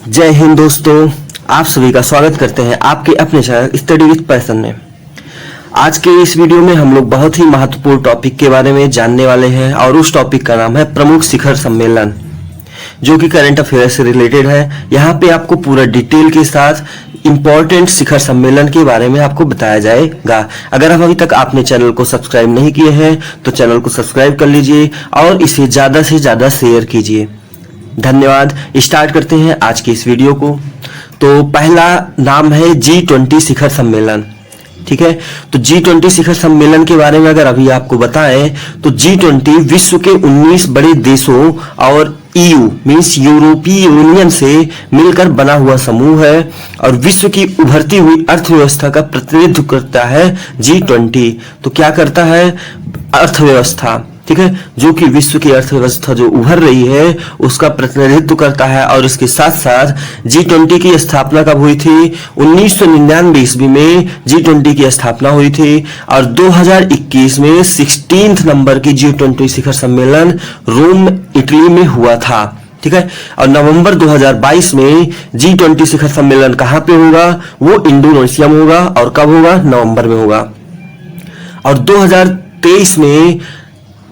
जय हिंद दोस्तों, आप सभी का स्वागत करते हैं आपके अपने चैनल स्टडी विद पैशन में। आज के इस वीडियो में हम लोग बहुत ही महत्वपूर्ण टॉपिक के बारे में जानने वाले हैं और उस टॉपिक का नाम है प्रमुख शिखर सम्मेलन, जो कि करंट अफेयर से रिलेटेड है। यहाँ पे आपको पूरा डिटेल के साथ इंपॉर्टेंट शिखर सम्मेलन के बारे में आपको बताया जाएगा। अगर अभी तक आपने चैनल को सब्सक्राइब नहीं किए हैं तो चैनल को सब्सक्राइब कर लीजिए और इसे ज्यादा से ज्यादा शेयर कीजिए। धन्यवाद। स्टार्ट करते हैं आज की इस वीडियो को। तो पहला नाम है G20 शिखर सम्मेलन। ठीक है, तो G20 शिखर सम्मेलन के बारे में अगर अभी आपको बताएं तो G20 विश्व के 19 बड़े देशों और EU मीन्स यूरोपीय यूनियन से मिलकर बना हुआ समूह है और विश्व की उभरती हुई अर्थव्यवस्था का प्रतिनिधित्व करता है G20। तो क्या करता है? अर्थव्यवस्था, ठीक है, जो कि विश्व की अर्थव्यवस्था जो उभर रही है उसका प्रतिनिधित्व करता है। और इसके साथ साथ G20 की स्थापना कब हुई थी? 1999 ईस्वी में G20 की स्थापना हुई थी और 2021 में 16 नंबर की G20 शिखर सम्मेलन रोम इटली में हुआ था। ठीक है, और नवंबर 2022 में G20 शिखर सम्मेलन कहाँ पे होगा? वो इंडोनेशिया में होगा। और कब होगा? नवंबर में होगा। और 2023 में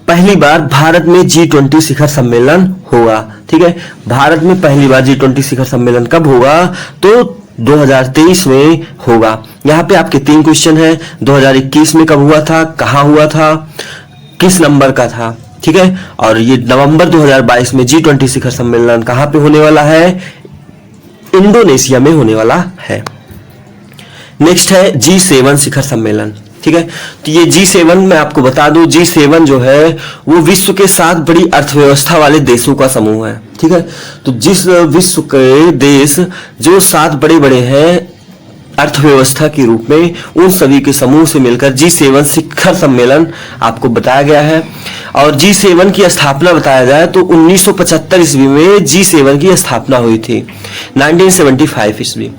पहली बार भारत में G20 शिखर सम्मेलन होगा। ठीक है, भारत में पहली बार G20 शिखर सम्मेलन कब होगा? तो 2023 में होगा। यहाँ पे आपके 3 क्वेश्चन हैं। 2021 में कब हुआ था, कहाँ हुआ था, किस नंबर का था? ठीक है, और ये नवंबर 2022 में G20 शिखर सम्मेलन कहाँ पे होने वाला है? इंडोनेशिया में होने वाला है। नेक्स्ट है G7 शिखर सम्मेलन। ठीक है, तो ये G7 मैं आपको बता दूं, G7 जो है वो विश्व के 7 बड़ी अर्थव्यवस्था वाले देशों का समूह है। ठीक है, तो जिस विश्व के देश जो 7 बड़े बड़े हैं अर्थव्यवस्था के रूप में, उन सभी के समूह से मिलकर G7 शिखर सम्मेलन आपको बताया गया है। और G7 की स्थापना बताया जाए तो 1975 ईस्वी में G7 की स्थापना हुई थी, 1975 ईस्वी।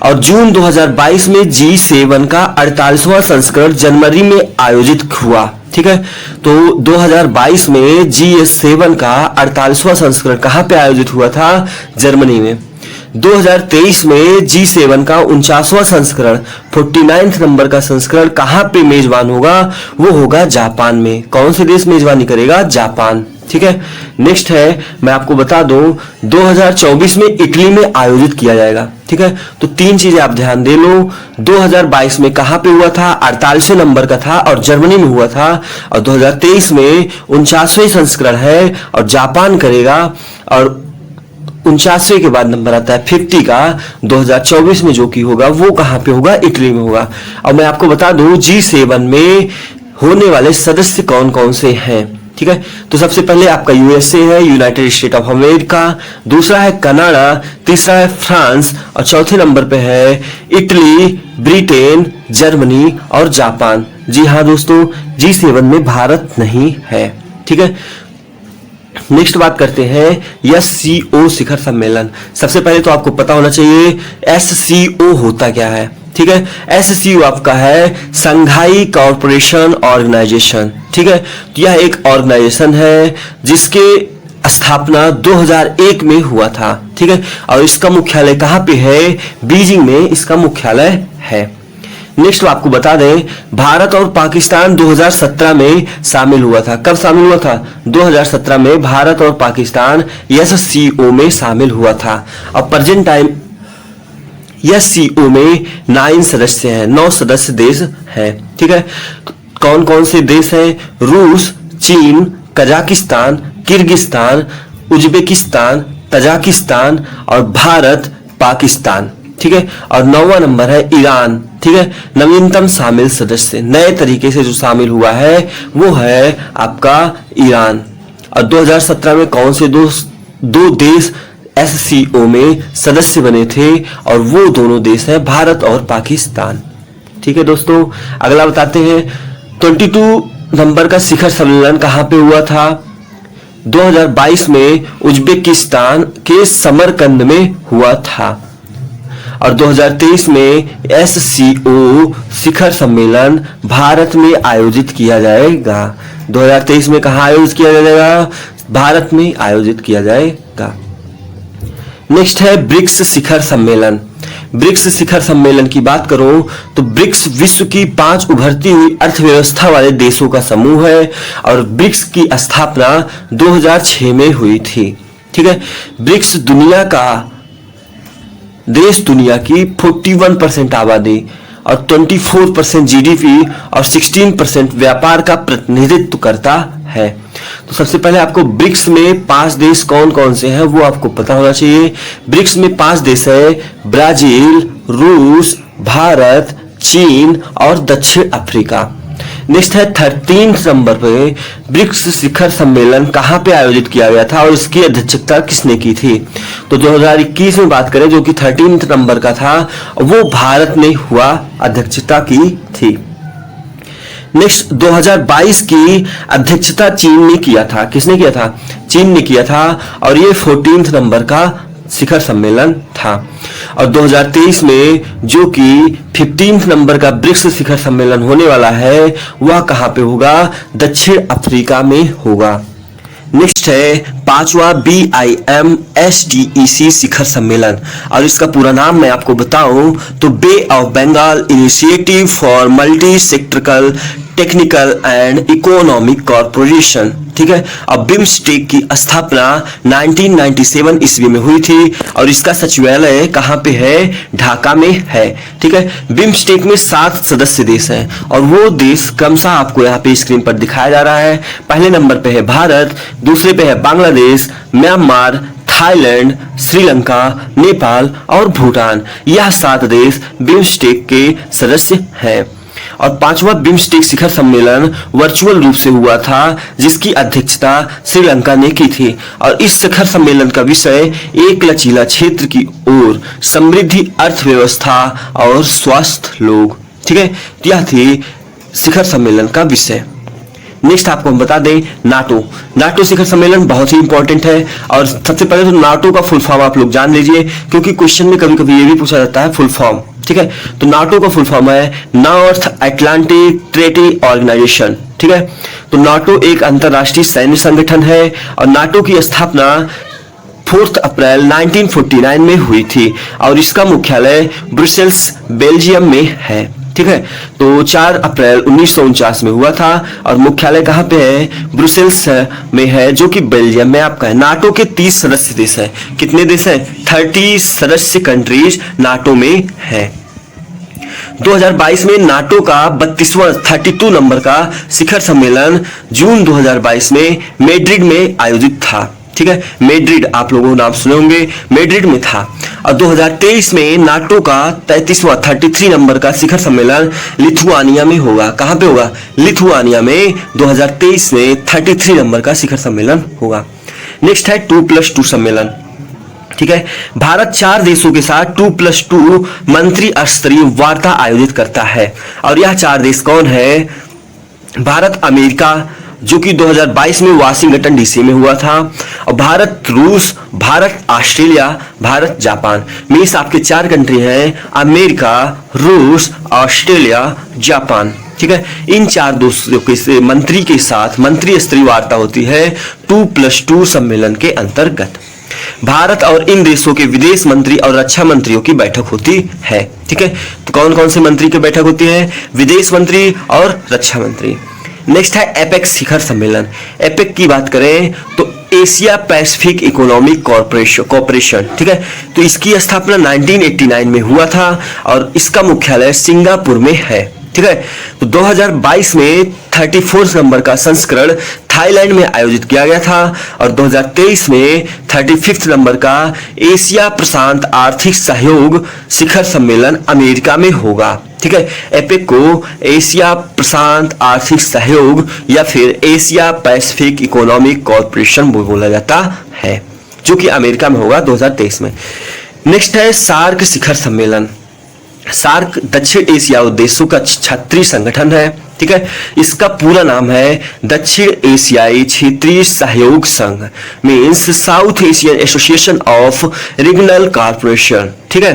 और जून 2022 में G7 का 48वां संस्करण जनवरी में आयोजित हुआ। ठीक है, तो 2022 में G7 का 48वां संस्करण कहाँ पे आयोजित हुआ था? जर्मनी में। 2023 में G7 का 49वां संस्करण 49 नंबर का संस्करण कहाँ पे मेजबान होगा? वो होगा जापान में। कौन से देश मेजबानी करेगा? जापान। ठीक है, नेक्स्ट है मैं आपको बता दूं 2024 में इटली में आयोजित किया जाएगा। ठीक है, तो 3 चीजें आप ध्यान दे लो। 2022 में कहां पे हुआ था? 48वें नंबर का था और जर्मनी में हुआ था। और 2023 में 49वें संस्करण है और जापान करेगा। और 49वें के बाद नंबर आता है 50 का, 2024 में जो कि होगा वो कहां पे होगा? इटली में होगा। और मैं आपको बता दूं G7 में होने वाले सदस्य कौन कौन से हैं। ठीक है, तो सबसे पहले आपका USA है, यूनाइटेड स्टेट ऑफ अमेरिका। दूसरा है कनाडा, तीसरा है फ्रांस और चौथे नंबर पे है इटली, ब्रिटेन, जर्मनी और जापान। जी हाँ दोस्तों, G7 में भारत नहीं है। ठीक है, नेक्स्ट बात करते हैं SCO शिखर सम्मेलन। सबसे पहले तो आपको पता होना चाहिए SCO होता क्या है। ठीक है, SCO आपका है संघाई कॉर्पोरेशन ऑर्गेनाइजेशन। ठीक है, तो यह एक ऑर्गेनाइजेशन है जिसके स्थापना 2001 में हुआ था। ठीक है, और इसका मुख्यालय कहाँ पे है? बीजिंग में इसका मुख्यालय है। नेक्स्ट आपको बता दें भारत और पाकिस्तान 2017 में शामिल हुआ था। कब शामिल हुआ था? 2017 में भारत और पाकिस्तान SCO में शामिल हुआ था। और प्रेजेंट टाइम SCO में 9 सदस्य हैं, 9 सदस्य देश हैं। ठीक है, कौन कौन से देश हैं? रूस, चीन, कजाकिस्तान, किर्गिस्तान, उज्बेकिस्तान, तजाकिस्तान और भारत, पाकिस्तान। ठीक है, और 9वां नंबर है ईरान। ठीक है, नवीनतम शामिल सदस्य नए तरीके से जो शामिल हुआ है वो है आपका ईरान। और 2017 में कौन से दो देश SCO में सदस्य बने थे? और वो दोनों देश हैं भारत और पाकिस्तान। ठीक है दोस्तों, अगला बताते हैं 22 नंबर का शिखर सम्मेलन कहाँ पे हुआ था? 2022 में उज्बेकिस्तान के समरकंद में हुआ था। और 2023 में SCO शिखर सम्मेलन भारत में आयोजित किया जाएगा। 2023 में कहाँ आयोजित किया जाएगा? भारत में आयोजित किया जाएगा। नेक्स्ट है ब्रिक्स शिखर सम्मेलन। ब्रिक्स शिखर सम्मेलन की बात करो तो ब्रिक्स विश्व की 5 उभरती हुई अर्थव्यवस्था वाले देशों का समूह है और ब्रिक्स की स्थापना 2006 में हुई थी। ठीक है, ब्रिक्स दुनिया की 41% आबादी और 24% जीडीपी और 16% व्यापार का प्रतिनिधित्व करता है। तो सबसे पहले आपको ब्रिक्स में 5 देश कौन कौन से हैं वो आपको पता होना चाहिए। ब्रिक्स में 5 देश है, ब्राजील, रूस, भारत, चीन और दक्षिण अफ्रीका। नेक्स्ट है 13 नंबर पे ब्रिक्स शिखर सम्मेलन कहाँ पे आयोजित किया गया था और इसकी अध्यक्षता किसने की थी। तो 2021 में बात करें जो कि 13 नंबर का था, वो भारत ने हुआ अध्यक्षता की थी। नेक्स्ट 2022 की अध्यक्षता चीन ने किया था। किसने किया था? चीन ने किया था और ये 14 नंबर का शिखर सम्मेलन था। और 2023 में जो कि 15 नंबर का ब्रिक्स शिखर सम्मेलन होने वाला है वह कहां पे होगा? दक्षिण अफ्रीका में होगा। नेक्स्ट है 5वां BIMSTEC शिखर सम्मेलन और इसका पूरा नाम मैं आपको बताऊं तो Bay of Bengal initiative for multi sectoral technical and economic corporation. ठीक है, अब बिम्स्टेक की स्थापना 1997 ईस्वी में हुई थी और इसका सचिवालय कहां पे है? ढाका में है। ठीक है, बिम्स्टेक में 7 सदस्य देश हैं और वो देश क्रमशः आपको यहाँ पे स्क्रीन पर दिखाया जा रहा है। पहले नंबर पे है भारत, दूसरे पे है बांग्लादेश, म्यांमार, थाईलैंड, श्रीलंका, नेपाल और भूटान। यह 7 देश बिम्स्टेक के सदस्य हैं। और 5वां बिम्स्टेक शिखर सम्मेलन वर्चुअल रूप से हुआ था जिसकी अध्यक्षता श्रीलंका ने की थी और इस शिखर सम्मेलन का विषय एक लचीला क्षेत्र की ओर, समृद्धि, अर्थव्यवस्था और स्वस्थ लोग। ठीक है, यह थी शिखर सम्मेलन का विषय। नेक्स्ट आपको हम बता दें नाटो शिखर सम्मेलन बहुत ही इंपॉर्टेंट है और सबसे पहले तो नाटो का फुल फॉर्म आप लोग जान लीजिए क्योंकि क्वेश्चन में कभी कभी ये भी पूछा जाता है फुल फॉर्म। ठीक है, तो नाटो का फुल फॉर्म है नॉर्थ अटलांटिक ट्रीटी ऑर्गेनाइजेशन। ठीक है, तो नाटो एक अंतरराष्ट्रीय सैन्य संगठन है और नाटो की स्थापना 4 अप्रैल 1949 में हुई थी और इसका मुख्यालय ब्रुसेल्स बेल्जियम में है। ठीक है, तो 4 अप्रैल 1949 में हुआ था और मुख्यालय कहां पे है? ब्रुसेल्स में है जो कि बेल्जियम में आपका है। नाटो के 30 सदस्य देश हैं। कितने देश हैं? 30 सदस्य कंट्रीज नाटो में है। 2022 में नाटो का 32 नंबर का शिखर सम्मेलन जून 2022 में मैड्रिड में आयोजित था। ठीक है, मैड्रिड आप लोगों नाम सुने होंगे, मैड्रिड में था। और 2023 में नाटो का 33 नंबर का शिखर सम्मेलन लिथुआनिया में होगा। कहां पे होगा? लिथुआनिया में 2023 में 33 नंबर का शिखर सम्मेलन होगा। नेक्स्ट है 2+2 सम्मेलन। ठीक है, भारत 4 देशों के साथ 2+2 मंत्री स्तरीय वार्ता आयोजित करता है और यह 4 देश कौन है? भारत अमेरिका जो कि 2022 में वाशिंगटन डीसी में हुआ था और भारत रूस, भारत ऑस्ट्रेलिया, भारत जापान में इस आपके 4 कंट्री हैं, अमेरिका, रूस, ऑस्ट्रेलिया, जापान। ठीक है, इन 4 देशों के मंत्री के साथ मंत्री स्तरीय वार्ता होती है 2+2 सम्मेलन के अंतर्गत। भारत और इन देशों के विदेश मंत्री और रक्षा मंत्रियों की बैठक होती है। ठीक है, तो कौन कौन से मंत्री की बैठक होती है? विदेश मंत्री और रक्षा मंत्री। नेक्स्ट है एपेक शिखर सम्मेलन। एपेक की बात करें तो एशिया पैसिफिक इकोनॉमिक कॉर्पोरेशन। ठीक है, तो इसकी स्थापना 1989 में हुआ था और इसका मुख्यालय सिंगापुर में है। ठीक है, तो 2022 में 34 नंबर का संस्करण थाईलैंड में आयोजित किया गया था और 2023 में 35 नंबर का एशिया प्रशांत आर्थिक सहयोग शिखर सम्मेलन अमेरिका में होगा। ठीक है, एपेक को एशिया प्रशांत आर्थिक सहयोग या फिर एशिया पैसिफिक इकोनॉमिक कॉर्पोरेशन बोला जाता है जो कि अमेरिका में होगा 2023 में। नेक्स्ट है सार्क शिखर सम्मेलन। सार्क दक्षिण एशिया देशों का क्षेत्रीय संगठन है। ठीक है, इसका पूरा नाम है दक्षिण एशियाई क्षेत्रीय सहयोग संघ, means south Asian association of regional corporation. ठीक है,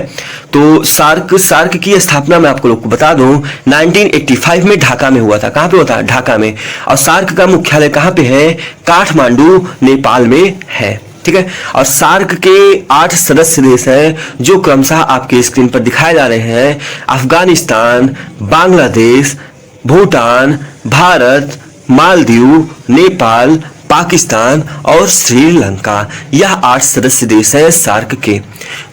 तो सार्क की स्थापना मैं आपको लोग को बता दूं 1985 में ढाका में हुआ था। कहां पे हुआ था? ढाका में। और सार्क का मुख्यालय कहां पे है? काठमांडू, नेपाल में है। ठीक है। और सार्क के 8 सदस्य देश हैं जो क्रमशः आपके स्क्रीन पर दिखाए जा रहे हैं। अफगानिस्तान, बांग्लादेश, भूटान, भारत, मालदीव, नेपाल, पाकिस्तान और श्रीलंका। यह 8 सदस्य देश हैं सार्क के।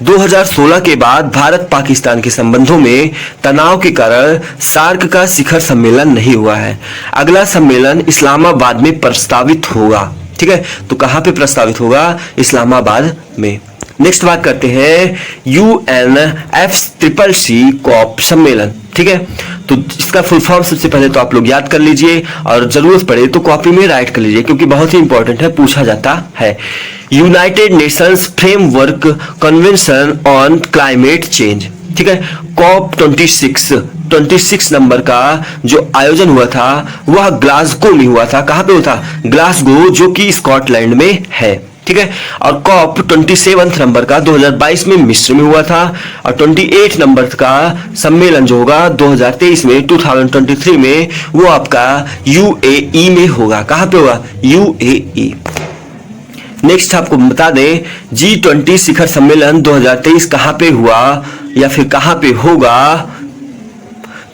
2016 के बाद भारत पाकिस्तान के संबंधों में तनाव के कारण सार्क का शिखर सम्मेलन नहीं हुआ है। अगला सम्मेलन इस्लामाबाद में प्रस्तावित होगा। ठीक है, तो कहां पे प्रस्तावित होगा? इस्लामाबाद में। नेक्स्ट बात करते हैं UNFCCC कॉप सम्मेलन। ठीक है, तो इसका फुल फॉर्म सबसे पहले तो आप लोग याद कर लीजिए और जरूरत पड़े तो कॉपी में राइट कर लीजिए क्योंकि बहुत ही इंपॉर्टेंट है, पूछा जाता है। United Nations framework convention on climate change. ठीक है, कॉप 26 नंबर का जो आयोजन हुआ था वह ग्लासगो में हुआ था। कहां पे हुआ था? ग्लासगो, जो कि स्कॉटलैंड में है। ठीक है, और कॉप 27 नंबर का 2022 में मिस्र में हुआ था। और 28 नंबर का सम्मेलन जो होगा 2023 में 2023 में वो आपका UAE में होगा। कहां पे होगा? UAE। नेक्स्ट आपको बता दें G20 शिखर सम्मेलन 2023 कहां पे हुआ या फिर कहां पे होगा,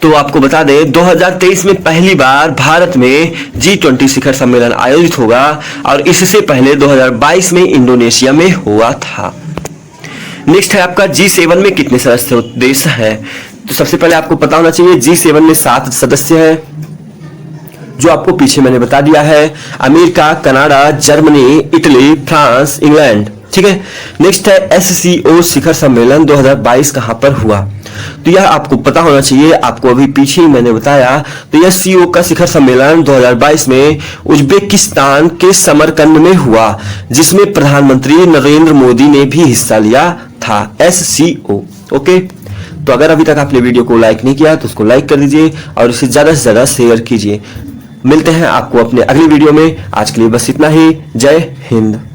तो आपको बता दें 2023 में पहली बार भारत में G20 शिखर सम्मेलन आयोजित होगा और इससे पहले 2022 में इंडोनेशिया में हुआ था। नेक्स्ट है आपका G7 में कितने सदस्य देश हैं? तो सबसे पहले आपको पता होना चाहिए G7 में 7 सदस्य हैं जो आपको पीछे मैंने बता दिया है। America, Canada, Germany, Italy, France, England. ठीक है, नेक्स्ट है SCO शिखर सम्मेलन 2022 कहां पर हुआ? तो यह आपको पता होना चाहिए, आपको अभी पीछे ही मैंने बताया। तो यह CO का शिखर सम्मेलन 2022 में उज्बेकिस्तान के समरकंद में हुआ जिसमें प्रधानमंत्री नरेंद्र मोदी ने भी हिस्सा लिया था। SCO। ओके, तो अगर अभी तक आपने वीडियो को लाइक नहीं किया तो उसको लाइक कर दीजिए और इसे ज्यादा से ज्यादा शेयर कीजिए। मिलते हैं आपको अपने अगली वीडियो में। आज के लिए बस इतना ही। जय हिंद।